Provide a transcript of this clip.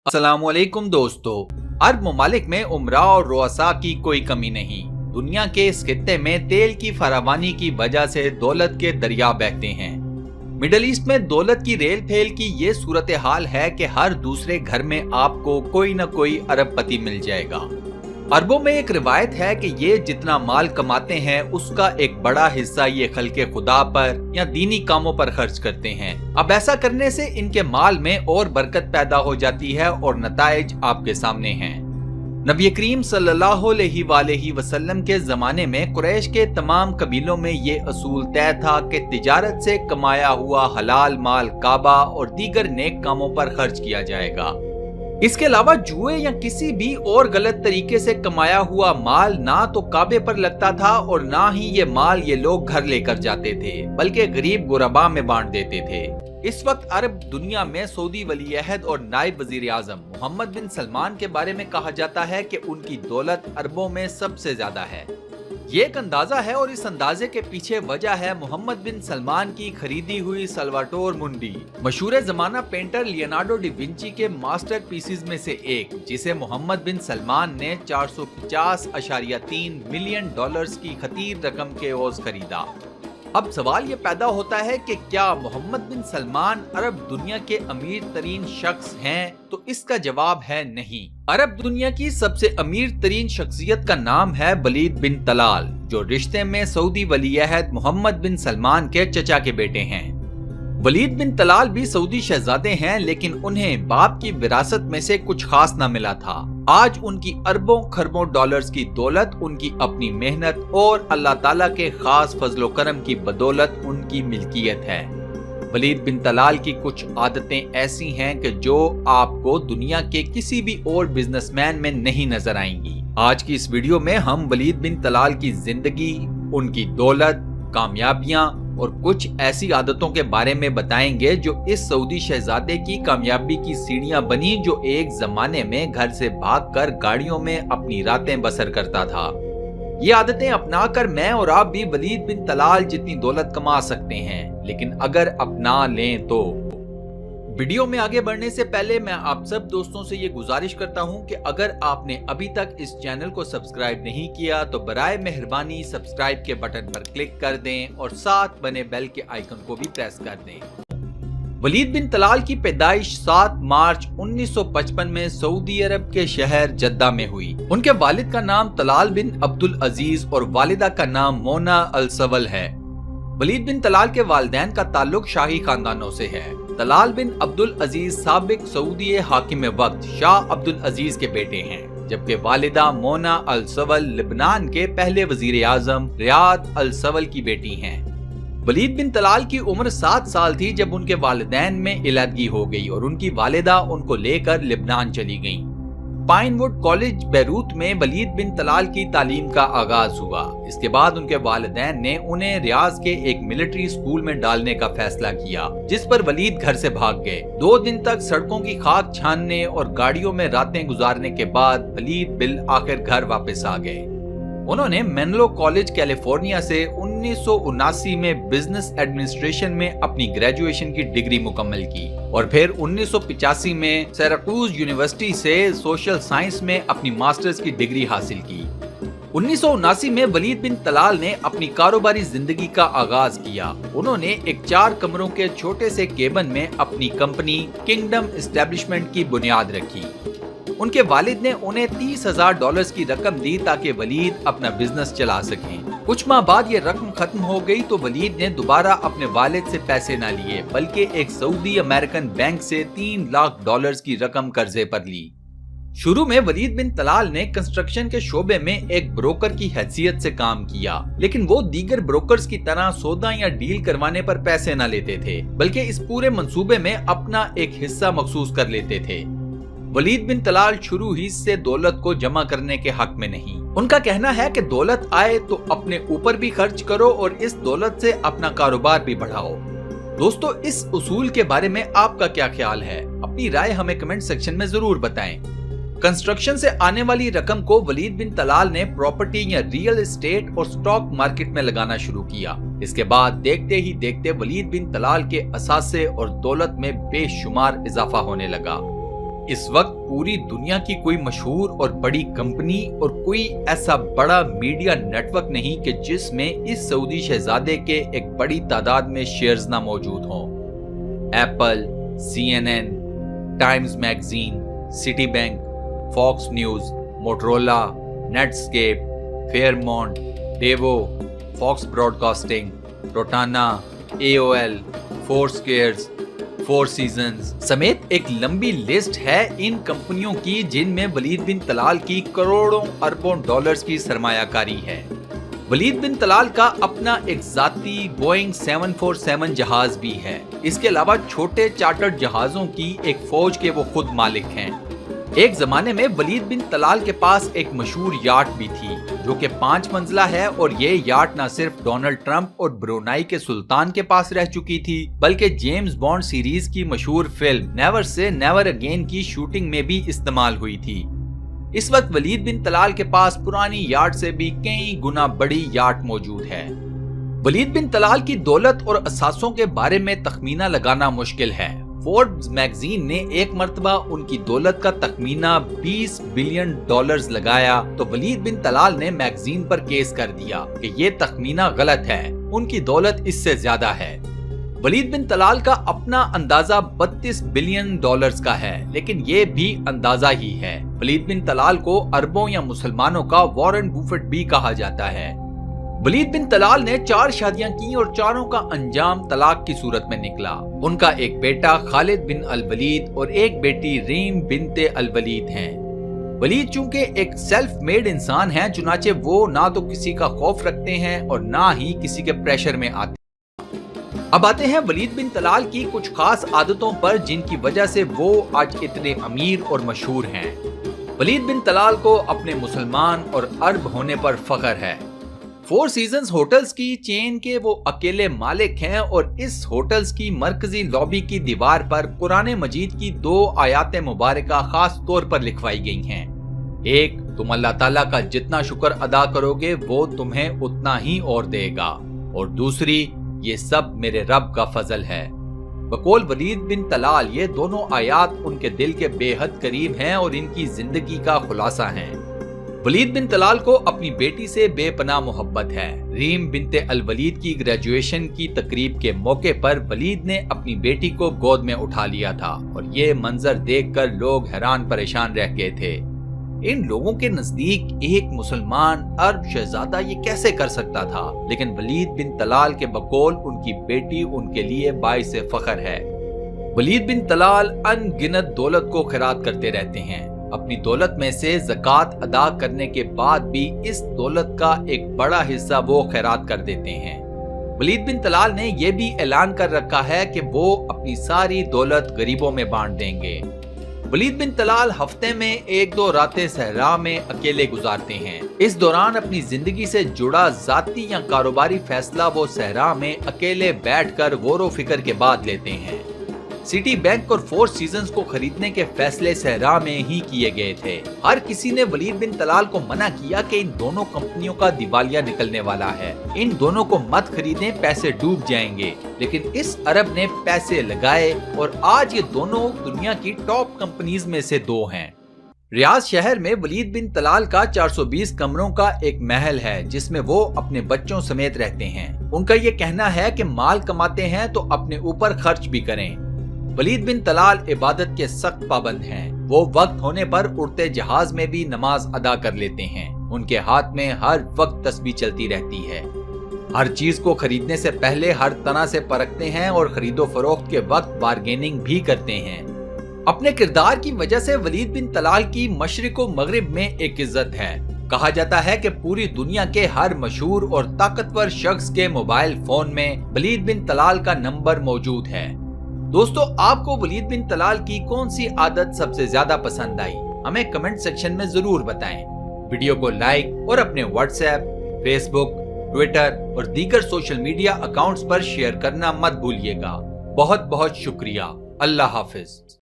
अस्सलाम वालेकुम दोस्तों। अरब ममालिक में उमरा और रुअसा की कोई कमी नहीं। दुनिया के इस खित्ते में तेल की फरावानी की वजह से दौलत के दरिया बहते हैं। मिडल ईस्ट में दौलत की रेल फेल की ये सूरत हाल है कि हर दूसरे घर में आपको कोई न कोई अरबपति मिल जाएगा। अरबों में एक रिवायत है कि ये जितना माल कमाते हैं उसका एक बड़ा हिस्सा ये खल्के खुदा पर या दीनी कामों पर खर्च करते हैं। अब ऐसा करने से इनके माल में और बरकत पैदा हो जाती है और नताइज आपके सामने हैं। नबी करीम सल्लल्लाहु अलैहि वसल्लम के जमाने में कुरैश के तमाम कबीलों में ये असूल तय था कि तिजारत से कमाया हुआ हलाल माल काबा और दीगर नेक कामों पर खर्च किया जाएगा। इसके अलावा जुए या किसी भी और गलत तरीके से कमाया हुआ माल ना तो काबे पर लगता था और ना ही ये माल ये लोग घर लेकर जाते थे, बल्कि गरीब गुरबा में बांट देते थे। इस वक्त अरब दुनिया में सऊदी वली-ए-अहद और नायब वजीर आजम मोहम्मद बिन सलमान के बारे में कहा जाता है कि उनकी दौलत अरबों में सबसे ज्यादा है। ये एक अंदाजा है और इस अंदाजे के पीछे वजह है मोहम्मद बिन सलमान की खरीदी हुई सल्वाटोर मुंडी, मशहूर जमाना पेंटर लियोनार्डो डी विंची के मास्टर पीसेस में से एक, जिसे मोहम्मद बिन सलमान ने 450.3 मिलियन डॉलर्स की खतीर रकम के एवज खरीदा। अब सवाल ये पैदा होता है कि क्या मोहम्मद बिन सलमान अरब दुनिया के अमीर तरीन शख्स हैं? तो इसका जवाब है नहीं। अरब दुनिया की सबसे अमीर तरीन शख्सियत का नाम है वलीद बिन तलाल, जो रिश्ते में सऊदी वली-ए-अहद मोहम्मद बिन सलमान के चचा के बेटे हैं। वलीद बिन तलाल भी सऊदी शहजादे हैं, लेकिन उन्हें बाप की विरासत में से कुछ खास न मिला था। आज उनकी अरबों खरबों डॉलर्स की दौलत उनकी अपनी मेहनत और अल्लाह ताला के खास फजलो करम की बदौलत उनकी मिल्कियत है। वलीद बिन तलाल की कुछ आदतें ऐसी हैं कि जो आपको दुनिया के किसी भी और बिजनेसमैन में नहीं नजर आएंगी। आज की इस वीडियो में हम वलीद बिन तलाल की जिंदगी, उनकी दौलत, कामयाबियां और कुछ ऐसी आदतों के बारे में बताएंगे जो इस सऊदी शहजादे की कामयाबी की सीढ़ियां बनी, जो एक जमाने में घर से भागकर गाड़ियों में अपनी रातें बसर करता था। ये आदतें अपनाकर मैं और आप भी वलीद बिन तलाल जितनी दौलत कमा सकते हैं, लेकिन अगर अपना लें तो। वीडियो में आगे बढ़ने से पहले मैं आप सब दोस्तों से ये गुजारिश करता हूं कि अगर आपने अभी तक इस चैनल को सब्सक्राइब नहीं किया तो बराए मेहरबानी सब्सक्राइब के बटन पर क्लिक कर दें और साथ बने बेल के आइकन को भी प्रेस कर दें। वलीद बिन तलाल की पैदाइश 7 मार्च 1955 में सऊदी अरब के शहर जद्दा में हुई। उनके वालिद का नाम तलाल बिन अब्दुल अजीज और वालिदा का नाम मोना अल सवल है। वलीद बिन तलाल के वालिदैन का ताल्लुक शाही खानदानों से है। तलाल बिन अब्दुल अजीज साबिक सऊदी हाकिम वक्त शाह अब्दुल अजीज के बेटे हैं, जबकि वालिदा मोना अल सवल लिबनान के पहले वजीर आजम रियाद अल सवल की बेटी हैं। वलीद बिन तलाल की उम्र 7 साल थी जब उनके वालिदैन में इलादगी हो गई और उनकी वालिदा उनको लेकर लिबनान चली गईं। पाइनवुड कॉलेज बैरूत में वलीद बिन तलाल की तालीम का आगाज हुआ। इसके बाद उनके वालिदैन ने उन्हें रियाज के एक मिलिट्री स्कूल में डालने का फैसला किया, जिस पर वलीद घर से भाग गए। 2 दिन तक सड़कों की खाक छानने और गाड़ियों में रातें गुजारने के बाद वलीद बिल आखिर घर वापस आ गए। उन्होंने मेनलो कॉलेज कैलिफोर्निया से 1979 में बिजनेस एडमिनिस्ट्रेशन में अपनी ग्रेजुएशन की डिग्री मुकम्मल की और फिर 1985 में सिराकूज यूनिवर्सिटी से सोशल साइंस में अपनी मास्टर्स की डिग्री हासिल की। 1979 में वलीद बिन तलाल ने अपनी कारोबारी जिंदगी का आगाज किया। उन्होंने एक 4 कमरों के छोटे से केबिन में अपनी कंपनी किंगडम एस्टेब्लिशमेंट की बुनियाद रखी। उनके वालिद ने उन्हें $30,000 की रकम दी ताकि वलीद अपना बिजनेस चला सकें। कुछ माह बाद ये रकम खत्म हो गई तो वलीद ने दोबारा अपने वालिद से पैसे न लिए, बल्कि एक सऊदी अमेरिकन बैंक से $3 लाख की रकम कर्जे पर ली। शुरू में वलीद बिन तलाल ने कंस्ट्रक्शन के शोबे में एक ब्रोकर की हैसियत से काम किया, लेकिन वो दीगर ब्रोकर्स की तरह सौदा या डील करवाने पर पैसे न लेते थे, बल्कि इस पूरे मंसूबे में अपना एक हिस्सा मखसूस कर लेते थे। वलीद बिन तलाल शुरू ही से दौलत को जमा करने के हक में नहीं। उनका कहना है कि दौलत आए तो अपने ऊपर भी खर्च करो और इस दौलत से अपना कारोबार भी बढ़ाओ। दोस्तों, इस उसूल के बारे में आपका क्या ख्याल है? अपनी राय हमें कमेंट सेक्शन में जरूर बताएं। कंस्ट्रक्शन से आने वाली रकम को वलीद बिन तलाल ने प्रॉपर्टी या रियल एस्टेट और स्टॉक मार्केट में लगाना शुरू किया। इसके बाद देखते ही देखते वलीद बिन तलाल के असासे और दौलत में बेशुमार इजाफा होने लगा। اس وقت پوری دنیا کی کوئی مشہور اور بڑی کمپنی اور کوئی ایسا بڑا میڈیا نیٹ ورک نہیں کہ جس میں اس سعودی شہزادے کے ایک بڑی تعداد میں شیئرز نہ موجود ہوں۔ Apple, CNN، Times magazine, Citibank, Fox News, Motorola, Netscape, Fairmont, Daewoo, Fox broadcasting, Rotana, AOL، Four Squares, Four Seasons سمیت ایک لمبی لسٹ ہے ان کمپنیوں کی جن میں ولید بن طلال کی کروڑوں اربوں ڈالرز کی سرمایہ کاری ہے۔ ولید بن طلال کا اپنا ایک ذاتی بوئنگ 747 جہاز بھی ہے۔ اس کے علاوہ چھوٹے چارٹرڈ جہازوں کی ایک فوج کے وہ خود مالک ہیں۔ ایک زمانے میں ولید بن طلال کے پاس ایک مشہور یاٹ بھی تھی جو کہ 5 منزلہ ہے، اور یہ یاٹ نہ صرف ڈونلڈ ٹرمپ اور برونائی کے سلطان کے پاس رہ چکی تھی بلکہ جیمز بانڈ سیریز کی مشہور فلم نیور سے نیور اگین کی شوٹنگ میں بھی استعمال ہوئی تھی۔ اس وقت ولید بن طلال کے پاس پرانی یاٹ سے بھی کئی گنا بڑی یاٹ موجود ہے۔ ولید بن طلال کی دولت اور اثاثوں کے بارے میں تخمینہ لگانا مشکل ہے۔ فوربس میگزین نے ایک مرتبہ ان کی دولت کا تخمینہ 20 بلین ڈالرز لگایا تو ولید بن طلال نے میگزین پر کیس کر دیا کہ یہ تخمینہ غلط ہے، ان کی دولت اس سے زیادہ ہے۔ ولید بن طلال کا اپنا اندازہ 32 بلین ڈالرز کا ہے، لیکن یہ بھی اندازہ ہی ہے۔ ولید بن طلال کو عربوں یا مسلمانوں کا وارن بوفٹ بھی کہا جاتا ہے۔ ولید بن طلال نے 4 شادیاں کی اور چاروں کا انجام طلاق کی صورت میں نکلا۔ ان کا ایک بیٹا خالد بن الولید اور ایک بیٹی ریم بنت الولید ہیں۔ ولید چونکہ ایک سیلف میڈ انسان ہیں، چنانچہ وہ نہ تو کسی کا خوف رکھتے ہیں اور نہ ہی کسی کے پریشر میں آتے ہیں۔ اب آتے ہیں ولید بن طلال کی کچھ خاص عادتوں پر جن کی وجہ سے وہ آج اتنے امیر اور مشہور ہیں۔ ولید بن طلال کو اپنے مسلمان اور عرب ہونے پر فخر ہے۔ فور سیزنز ہوٹلز کی چین کے وہ اکیلے مالک ہیں اور اس ہوٹلز کی مرکزی لابی کی دیوار پر قرآن مجید کی 2 آیات مبارکہ خاص طور پر لکھوائی گئی ہیں۔ ایک، تم اللہ تعالیٰ کا جتنا شکر ادا کرو گے وہ تمہیں اتنا ہی اور دے گا، اور دوسری، یہ سب میرے رب کا فضل ہے۔ بقول ولید بن طلال یہ دونوں آیات ان کے دل کے بے حد قریب ہیں اور ان کی زندگی کا خلاصہ ہیں۔ ولید بن طلال کو اپنی بیٹی سے بے پناہ محبت ہے۔ ریم بنت الولید کی گریجویشن کی تقریب کے موقع پر ولید نے اپنی بیٹی کو گود میں اٹھا لیا تھا اور یہ منظر دیکھ کر لوگ حیران پریشان رہ گئے تھے۔ ان لوگوں کے نزدیک ایک مسلمان عرب شہزادہ یہ کیسے کر سکتا تھا، لیکن ولید بن طلال کے بقول ان کی بیٹی ان کے لیے باعث فخر ہے۔ ولید بن طلال ان گنت دولت کو خیرات کرتے رہتے ہیں۔ اپنی دولت میں سے زکوٰۃ ادا کرنے کے بعد بھی اس دولت کا ایک بڑا حصہ وہ خیرات کر دیتے ہیں۔ ولید بن طلال نے یہ بھی اعلان کر رکھا ہے کہ وہ اپنی ساری دولت غریبوں میں بانٹ دیں گے۔ ولید بن طلال ہفتے میں 1-2 راتیں صحرا میں اکیلے گزارتے ہیں۔ اس دوران اپنی زندگی سے جڑا ذاتی یا کاروباری فیصلہ وہ صحرا میں اکیلے بیٹھ کر غور و فکر کے بعد لیتے ہیں۔ سٹی بینک اور فور سیزنز کو خریدنے کے فیصلے صحرا میں ہی کیے گئے تھے۔ ہر کسی نے ولید بن طلال کو منع کیا کہ ان دونوں کمپنیوں کا دیوالیہ نکلنے والا ہے، ان دونوں کو مت خریدیں، پیسے ڈوب جائیں گے، لیکن اس عرب نے پیسے لگائے اور آج یہ دونوں دنیا کی ٹاپ کمپنیز میں سے 2 ہیں۔ ریاض شہر میں ولید بن طلال کا 420 کمروں کا ایک محل ہے جس میں وہ اپنے بچوں سمیت رہتے ہیں۔ ان کا یہ کہنا ہے کہ مال کماتے ہیں تو اپنے اوپر خرچ بھی کریں۔ ولید بن طلال عبادت کے سخت پابند ہیں۔ وہ وقت ہونے پر اڑتے جہاز میں بھی نماز ادا کر لیتے ہیں۔ ان کے ہاتھ میں ہر وقت تسبیح چلتی رہتی ہے۔ ہر چیز کو خریدنے سے پہلے ہر طرح سے پرکھتے ہیں اور خرید و فروخت کے وقت بارگیننگ بھی کرتے ہیں۔ اپنے کردار کی وجہ سے ولید بن طلال کی مشرق و مغرب میں ایک عزت ہے۔ کہا جاتا ہے کہ پوری دنیا کے ہر مشہور اور طاقتور شخص کے موبائل فون میں ولید بن طلال کا نمبر موجود ہے۔ دوستو، آپ کو ولید بن طلال کی کون سی عادت سب سے زیادہ پسند آئی؟ ہمیں کمنٹ سیکشن میں ضرور بتائیں۔ ویڈیو کو لائک اور اپنے واٹس ایپ، فیس بک، ٹویٹر اور دیگر سوشل میڈیا اکاؤنٹس پر شیئر کرنا مت بھولیے گا۔ بہت بہت شکریہ۔ اللہ حافظ۔